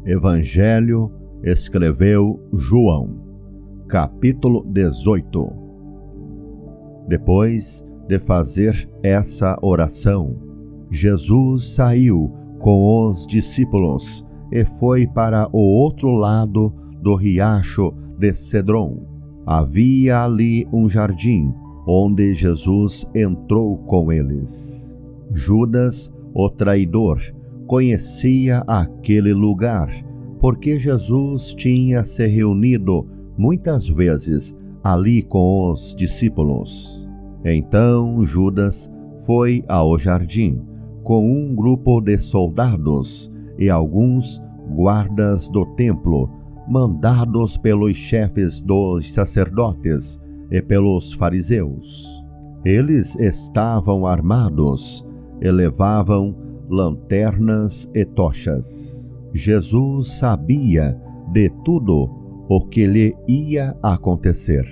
Evangelho escreveu João, capítulo 18. Depois de fazer essa oração, Jesus saiu com os discípulos e foi para o outro lado do riacho de Cedron. Havia ali um jardim, onde Jesus entrou com eles. Judas, o traidor, conhecia aquele lugar, porque Jesus tinha se reunido muitas vezes ali com os discípulos. Então Judas foi ao jardim com um grupo de soldados e alguns guardas do templo, mandados pelos chefes dos sacerdotes e pelos fariseus. Eles estavam armados e levavam lanternas e tochas. Jesus sabia de tudo o que lhe ia acontecer.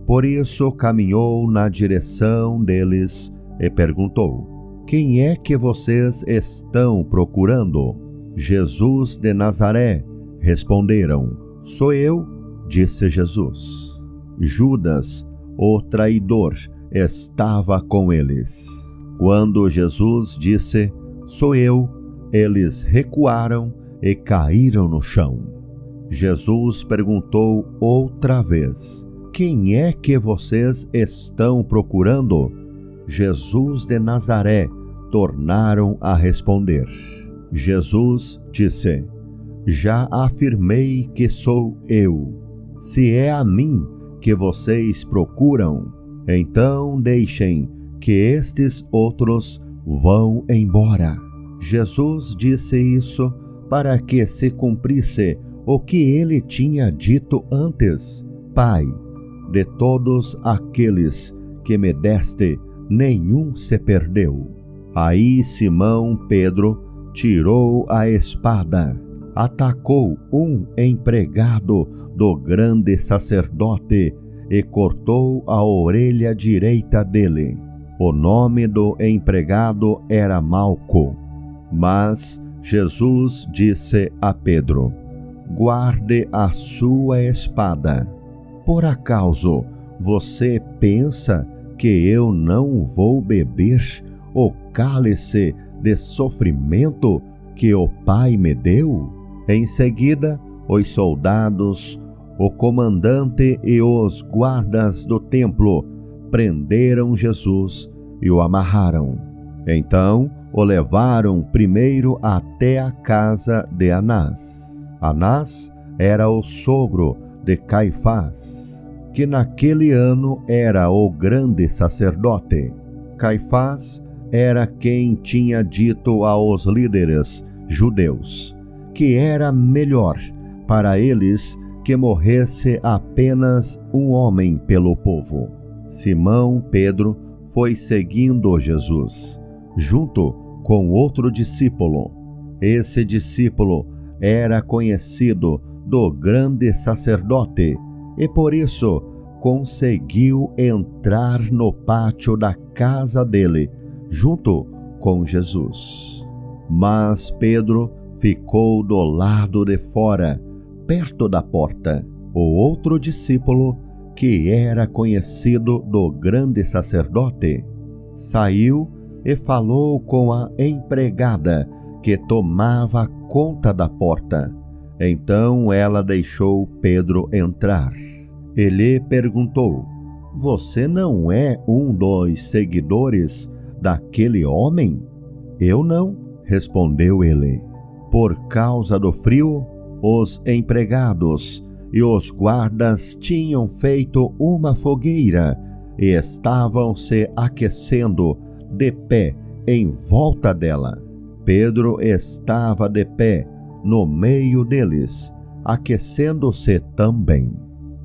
Por isso caminhou na direção deles e perguntou: "Quem é que vocês estão procurando?" "Jesus de Nazaré", responderam. "Sou eu", disse Jesus. Judas, o traidor, estava com eles. Quando Jesus disse: "Sou eu", eles recuaram e caíram no chão. Jesus perguntou outra vez: "Quem é que vocês estão procurando?" "Jesus de Nazaré", tornaram a responder. Jesus disse: "Já afirmei que sou eu. Se é a mim que vocês procuram, então deixem que estes outros vão embora." Jesus disse isso para que se cumprisse o que ele tinha dito antes: "Pai, de todos aqueles que me deste, nenhum se perdeu." Aí Simão Pedro tirou a espada, atacou um empregado do grande sacerdote e cortou a orelha direita dele. O nome do empregado era Malco. Mas Jesus disse a Pedro: "Guarde a sua espada. Por acaso você pensa que eu não vou beber o cálice de sofrimento que o Pai me deu?" Em seguida, os soldados, o comandante e os guardas do templo prenderam Jesus e o amarraram. Então, o levaram primeiro até a casa de Anás. Anás era o sogro de Caifás, que naquele ano era o grande sacerdote. Caifás era quem tinha dito aos líderes judeus que era melhor para eles que morresse apenas um homem pelo povo. Simão Pedro foi seguindo Jesus, junto com outro discípulo. Esse discípulo era conhecido do grande sacerdote e por isso conseguiu entrar no pátio da casa dele, junto com Jesus. Mas Pedro ficou do lado de fora, perto da porta. O outro discípulo, que era conhecido do grande sacerdote, saiu e falou com a empregada que tomava conta da porta. Então ela deixou Pedro entrar. Ele perguntou: "Você não é um dos seguidores daquele homem?" "Eu não", respondeu ele. Por causa do frio, os empregados e os guardas tinham feito uma fogueira e estavam se aquecendo de pé em volta dela. Pedro estava de pé no meio deles, aquecendo-se também.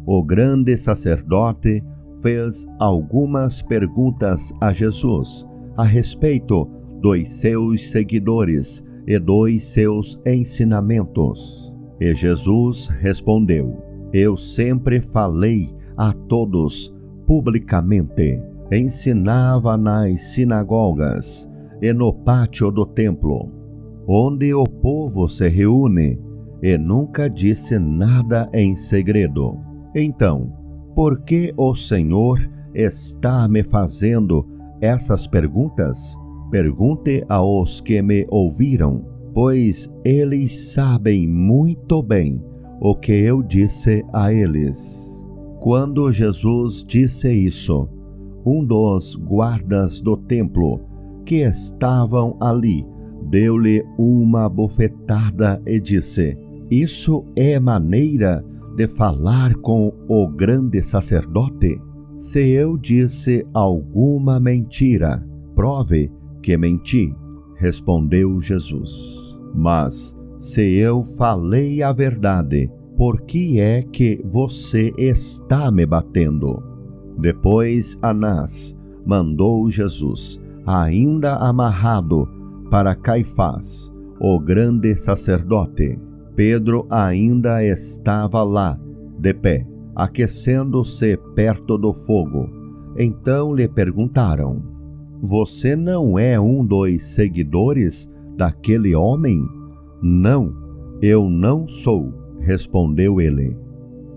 O grande sacerdote fez algumas perguntas a Jesus a respeito dos seus seguidores e dos seus ensinamentos. E Jesus respondeu: "Eu sempre falei a todos publicamente. Ensinava nas sinagogas e no pátio do templo, onde o povo se reúne, e nunca disse nada em segredo. Então, por que o Senhor está me fazendo essas perguntas? Pergunte aos que me ouviram, pois eles sabem muito bem o que eu disse a eles. Quando Jesus disse isso, um dos guardas do templo que estavam ali deu-lhe uma bofetada e disse: Isso é maneira de falar com o grande sacerdote? Se eu disse alguma mentira, prove que menti, respondeu Jesus. Mas se eu falei a verdade, por que é que você está me batendo? Depois Anás mandou Jesus, ainda amarrado, para Caifás, o grande sacerdote. Pedro ainda estava lá, de pé, aquecendo-se perto do fogo. Então lhe perguntaram: Você não é um dos seguidores daquele homem? Não, eu não sou, respondeu ele.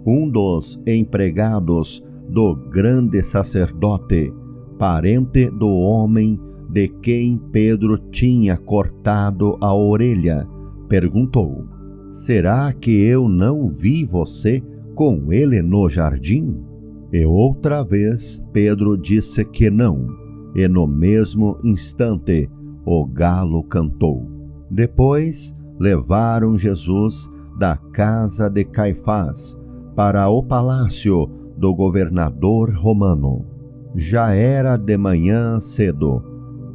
Um dos empregados do grande sacerdote, parente do homem de quem Pedro tinha cortado a orelha, perguntou: Será que eu não vi você com ele no jardim? E outra vez Pedro disse que não, e no mesmo instante o galo cantou. Depois levaram Jesus da casa de Caifás para o palácio do governador romano. Já era de manhã cedo.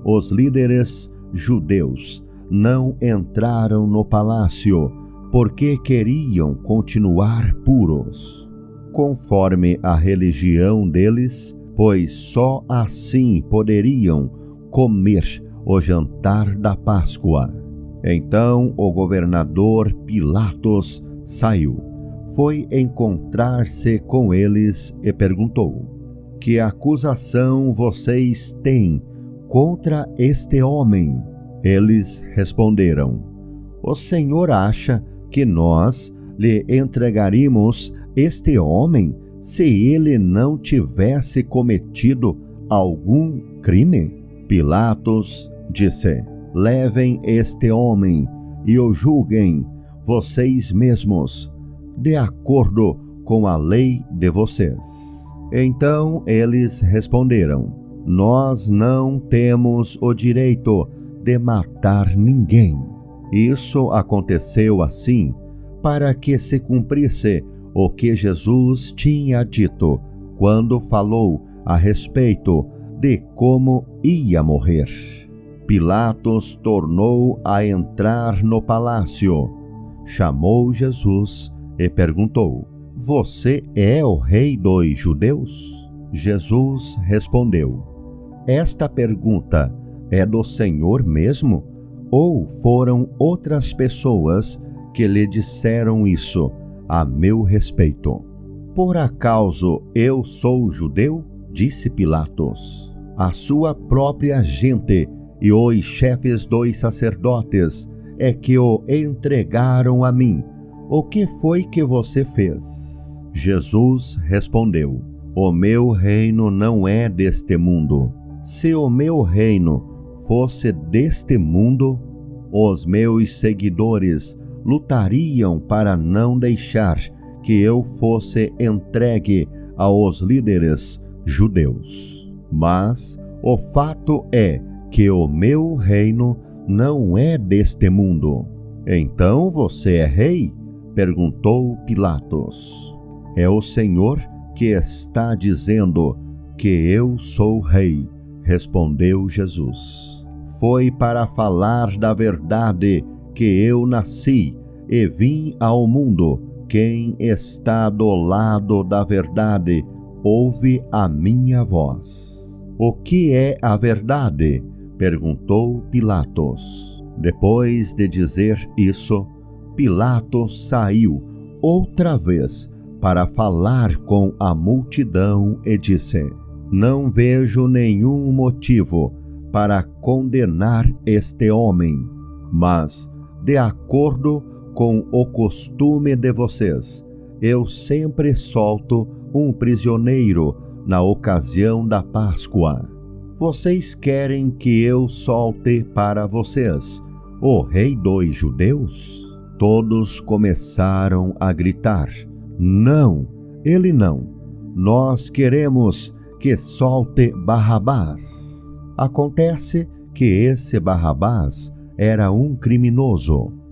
Os líderes judeus não entraram no palácio porque queriam continuar puros, conforme a religião deles, pois só assim poderiam comer o jantar da Páscoa. Então o governador Pilatos saiu, foi encontrar-se com eles e perguntou: Que acusação vocês têm contra este homem? Eles responderam: O Senhor acha que nós lhe entregaríamos este homem se ele não tivesse cometido algum crime? Pilatos disse: Levem este homem e o julguem vocês mesmos, de acordo com a lei de vocês. Então eles responderam: Nós não temos o direito de matar ninguém. Isso aconteceu assim para que se cumprisse o que Jesus tinha dito quando falou a respeito de como ia morrer. Pilatos tornou a entrar no palácio, chamou Jesus e perguntou: Você é o rei dos judeus? Jesus respondeu: Esta pergunta é do Senhor mesmo? Ou foram outras pessoas que lhe disseram isso a meu respeito? Por acaso eu sou judeu? Disse Pilatos. A sua própria gente e os chefes dos sacerdotes é que o entregaram a mim. O que foi que você fez? Jesus respondeu: O meu reino não é deste mundo. Se o meu reino fosse deste mundo, os meus seguidores lutariam para não deixar que eu fosse entregue aos líderes judeus. Mas o fato é que o meu reino não é deste mundo. Então você é rei? Perguntou Pilatos. É o Senhor que está dizendo que eu sou rei, respondeu Jesus. Foi para falar da verdade que eu nasci e vim ao mundo. Quem está do lado da verdade ouve a minha voz. O que é a verdade? Perguntou Pilatos. Depois de dizer isso, Pilatos saiu outra vez para falar com a multidão e disse: Não vejo nenhum motivo para condenar este homem, mas, de acordo com o costume de vocês, eu sempre solto um prisioneiro na ocasião da Páscoa. Vocês querem que eu solte para vocês o rei dos judeus? Todos começaram a gritar: não, ele não. Nós queremos que solte Barrabás. Acontece que esse Barrabás era um criminoso.